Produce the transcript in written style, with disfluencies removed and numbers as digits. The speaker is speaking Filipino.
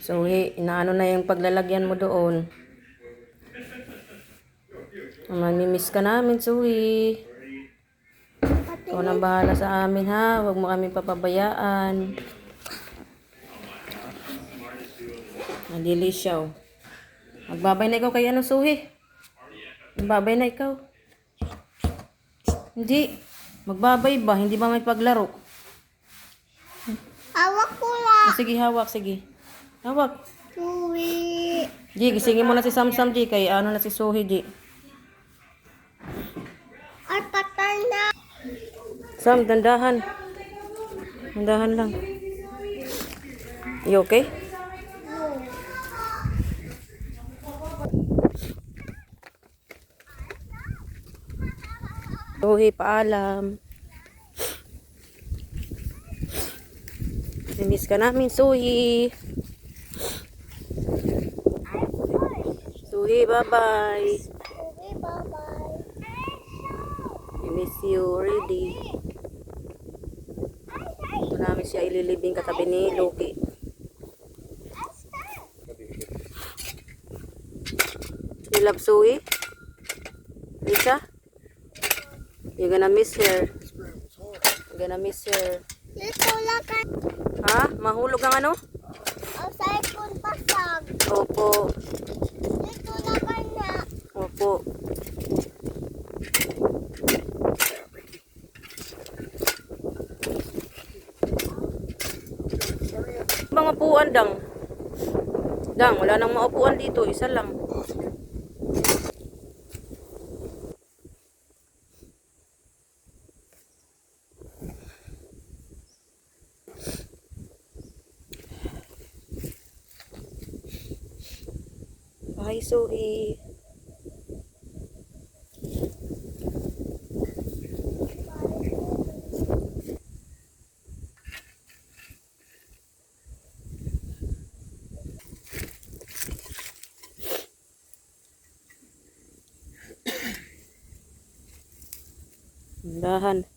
So, inaano na yung paglalagyan mo doon. Mamimiss ka namin, Suhi. Ikaw nang bahala sa amin, ha? Huwag mo kami papabayaan. Nalilisyaw. Magbabay na ikaw kay ano, Suhi? Magbabay na ikaw. Hindi. Magbabay ba? Hindi ba may paglaro? Hawak ko lang. Sige, hawak. Sige. Hawak. Suwi. G, gisingin mo na si Samsam, G. Kay ano na si Suhi, G. Ay, patay na. Sam, dandahan. Dandahan lang. You okay? Suhi, paalam. Namiss ka namin, Suhi. Suhi, bye-bye. Suwi, bye-bye. I miss you already. Ito namin siya ililibing katabi ni Loki. You love Suhi? Lisa? You're gonna miss her. You're gonna miss her. Dito lang ka. Ha? Mahulog ang ano? Ang cellphone pasag. Opo. Dito lang ka na. Opo. Mga upuan, Dang. Dang, wala nang maupuan dito. Isa lang. Hi, Suhi. Dahan.